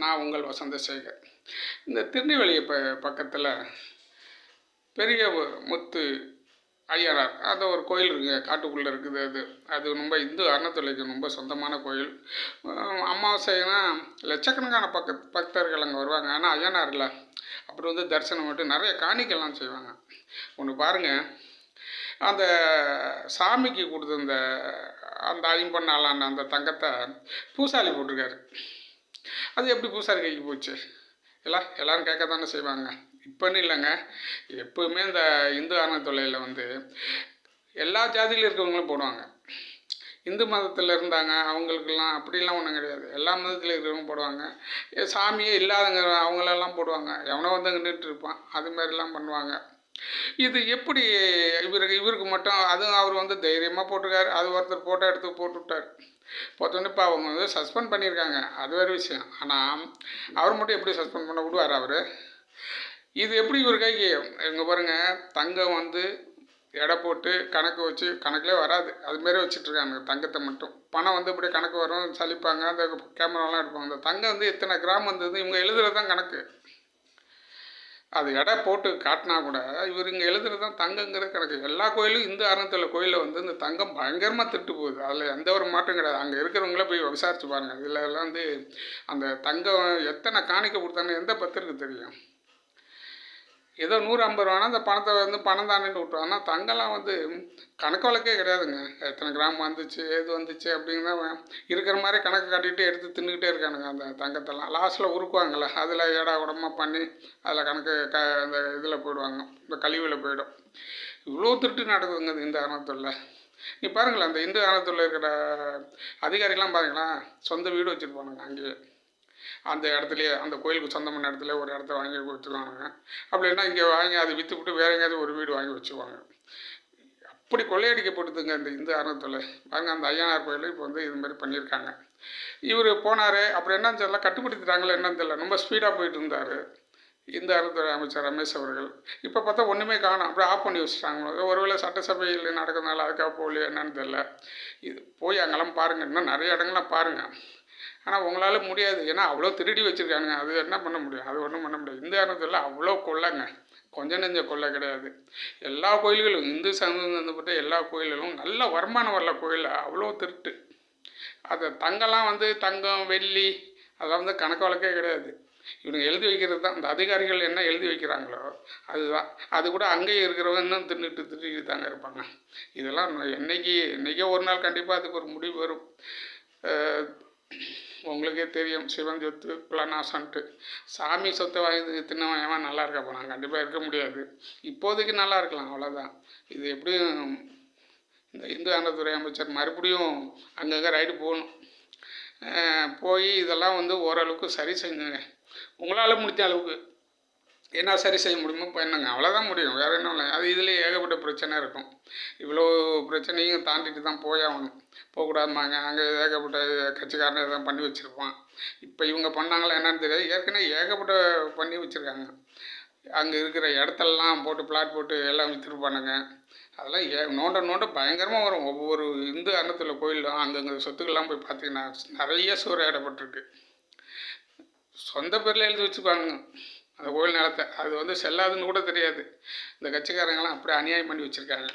நான் உங்கள் வசந்தசேகர். இந்த திருநெல்வேலி பக்கத்தில் பெரிய முத்து ஐயனார் அந்த ஒரு கோயில் இருக்குங்க, காட்டுக்குள்ளே இருக்குது. அது ரொம்ப இந்து அறநிலையத்துறைக்கு ரொம்ப சொந்தமான கோயில். அமாவாசைனா லட்சக்கணக்கான பக்தர்கள் அங்கே வருவாங்க. ஆனால் ஐயனார் இல்லை, அப்புறம் வந்து தரிசனம் மட்டும் நிறைய காணிக்கெல்லாம் செய்வாங்க. ஒன்று பாருங்கள், அந்த சாமிக்கு கொடுத்த அந்த ஐம்பொன்னாலான அந்த தங்கத்தை பூசாரி போட்டிருக்காரு. அது எப்படி பூசாரி கைக்கு போச்சு? எல்லோரும் கேட்க தானே செய்வாங்க. இப்போன்னு இல்லைங்க, எப்போவுமே இந்த இந்து அறநிலையத்துறையில் வந்து எல்லா ஜாதியிலும் இருக்கிறவங்களும் போடுவாங்க. இந்து மதத்தில் இருந்தாங்க அவங்களுக்கெல்லாம் அப்படிலாம் ஒன்றும் கிடையாது. எல்லா மதத்தில் இருக்கிறவங்க போடுவாங்க. சாமியே இல்லாதவங்க அவங்களெல்லாம் போடுவாங்க. எவனோ வந்து நின்றுட்டு இருப்பான், அதுமாரிலாம் பண்ணுவாங்க. இது எப்படி இவருக்கு மட்டும்? அதுவும் அவர் வந்து தைரியமாக போட்டிருக்காரு. அது ஒருத்தர் ஃபோட்டோ எடுத்து போட்டு விட்டார். போட்டோன்னே இப்போ அவங்க வந்து சஸ்பெண்ட் பண்ணியிருக்காங்க, அது வேறு விஷயம். ஆனால் அவர் மட்டும் எப்படி சஸ்பெண்ட் பண்ண விடுவார் அவர்? இது எப்படி இவர் கைக்கு? இங்கே பாருங்கள், தங்கம் வந்து எடை போட்டு கணக்கு வச்சு, கணக்கிலே வராது அதுமாரி வச்சுட்ருக்காங்க தங்கத்தை மட்டும். பணம் வந்து இப்படி கணக்கு வரும், சலிப்பாங்க, அந்த கேமராலாம் எடுப்பாங்க. அந்த தங்கம் வந்து எத்தனை கிராம் வந்தது இவங்க எழுதுறது தான் கணக்கு. அது எடை போட்டு காட்டினா கூட இவர் இங்கே எழுதுறது தான் தங்கங்கிறது கணக்கு. எல்லா கோயிலும் இந்து அறநிலையத்துறை கோயிலில் வந்து இந்த தங்கம் பயங்கரமாக திட்டு போகுது. அதில் எந்த ஒரு மாற்றம் கிடையாது. அங்கே இருக்கிறவங்கள போய் விசாரிச்சு பாருங்கள். இதில் எல்லாம் வந்து அந்த தங்கம் எத்தனை காணிக்க கொடுத்தாங்க எந்த பத்திரிக்கை தெரியும்? ஏதோ 150 ரூபானா அந்த பணத்தை வந்து பணம் தானேன்னு விட்டுருவோம். ஆனால் தங்கம்லாம் வந்து கணக்கு வழக்கே கிடையாதுங்க. எத்தனை கிராம் வந்துச்சு, ஏது வந்துச்சு அப்படிங்கிறத இருக்கிற மாதிரி கணக்கு காட்டிகிட்டு எடுத்து தின்னுக்கிட்டே இருக்கானுங்க. அந்த தங்கத்தெல்லாம் லாஸ்ட்டில் உருக்குவாங்கள்ல, அதில் ஏடா கூடமாக பண்ணி அதில் கணக்கு அந்த இதில் போயிடுவாங்க, இந்த கழிவில் போயிடும். இவ்வளோ திருட்டு நடக்குதுங்க இந்த அறநிலையத்துறையில். நீ பாருங்களேன், அந்த இந்து அறநிலையத்துறையில் இருக்கிற அதிகாரிகள்லாம் பாருங்களேன், சொந்த வீடு வச்சுருப்பானுங்க அங்கேயே. அந்த இடத்துலையே, அந்த கோயிலுக்கு சொந்தமான இடத்துல ஒரு இடத்த வாங்கி வச்சுருவானுங்க. அப்படின்னா இங்கே வாங்கி அதை விற்றுவிட்டு வேறு எங்கேயாவது ஒரு வீடு வாங்கி வச்சுக்குவாங்க. அப்படி கொள்ளையடிக்கப்படுதுங்க இந்த இந்து அறநிலையத்துறை. பாருங்க, அந்த ஐயனார் கோயில் இப்போ வந்து இது மாதிரி பண்ணியிருக்காங்க. இவர் போனார், அப்புறம் என்னன்னு தெரியல, கட்டுப்படுத்திட்டாங்களே என்னன்னு தெரியல, ரொம்ப ஸ்பீடாக போயிட்டு இருந்தார் இந்த அறநிலையத்துறை அமைச்சர் ரமேஷ் அவர்கள். இப்போ பார்த்தா ஒன்றுமே காணும், அப்படியே ஆஃப் பண்ணி வச்சுட்டாங்க. ஒருவேளை சட்டசபையில் நடக்கிறதுனால அதுக்காக போகலையே என்னன்னு தெரியல. இது போய் அங்கெல்லாம் பாருங்கள், இன்னும் நிறைய இடங்கள்லாம் பாருங்கள். ஆனால் உங்களால் முடியாது, ஏன்னா அவ்வளோ திருடி வச்சுருக்காங்க. அது என்ன பண்ண முடியும்? அது ஒன்றும் பண்ண முடியாது. இந்த இடத்துல அவ்வளோ கொள்ளைங்க, கொஞ்சம் நெஞ்ச கொள்ளை கிடையாது. எல்லா கோயில்களும், இந்து சம்பந்தப்பட்ட எல்லா கோயில்களும் நல்ல வருமானம் வரல கோயிலில், அவ்வளோ திருட்டு. அதை தங்கம்லாம் வந்து தங்கம் வெள்ளி அதெல்லாம் வந்து கணக்கு வழக்கே கிடையாது. இவனுங்க எழுதி வைக்கிறது தான். இந்த அதிகாரிகள் என்ன எழுதி வைக்கிறாங்களோ அதுதான். அது கூட அங்கேயும் இருக்கிறவங்க இன்னும் தின்னுட்டு தாங்க இருப்பாங்க. இதெல்லாம் என்றைக்கே ஒரு நாள் கண்டிப்பாக அதுக்கு ஒரு முடிவு வரும். உங்களுக்கே தெரியும், சிவன் சொத்து குலநாசன்ட்டு. சாமி சொத்தை வாங்கி தின்னவன் ஏன் நல்லா இருக்க போனான்? கண்டிப்பாக இருக்க முடியாது. இப்போதைக்கு நல்லா இருக்கலாம், அவ்வளோதான். இது எப்படியும் இந்த இந்து அறநிலையத்துறை அமைச்சர் மறுபடியும் அங்கங்கே ரைடு போகணும். போய் இதெல்லாம் வந்து ஓரளவுக்கு சரி செஞ்சுங்க. உங்களால் முடிஞ்ச அளவுக்கு என்ன சரி செய்ய முடியுமோ பண்ணுங்க, அவ்வளோதான் முடியும், வேறு என்ன இல்லை. அது இதுலேயே ஏகப்பட்ட பிரச்சனை இருக்கும். இவ்வளோ பிரச்சனையும் தாண்டிட்டு தான் போயாகணும். போகக்கூடாதுமாங்க, அங்கே ஏகப்பட்ட கட்சிக்காரனை எதாவது பண்ணி வச்சுருப்பான். இப்போ இவங்க பண்ணாங்களா என்னன்னு தெரியாது, ஏற்கனவே ஏகப்பட்ட பண்ணி வச்சுருக்காங்க. அங்கே இருக்கிற இடத்தெல்லாம் போட்டு பிளாட் போட்டு எல்லாம் விற்றுருப்பானுங்க. அதெல்லாம் நோண்ட பயங்கரமாக வரும். ஒவ்வொரு இந்து அறநிலையத்துறை கோயிலும் அங்கங்கே சொத்துக்கள்லாம் போய் பார்த்தீங்கன்னா நிறைய சூறையாடப்பட்டிருக்கு. சொந்த பேரில் எழுதி வச்சுக்குவாங்க அந்த கோயில் நிலத்தை. அது வந்து செல்லாதுன்னு கூட தெரியாது. இந்த கட்சிக்காரங்களாம் அப்படியே அநியாயம் பண்ணி வச்சுருக்காங்க.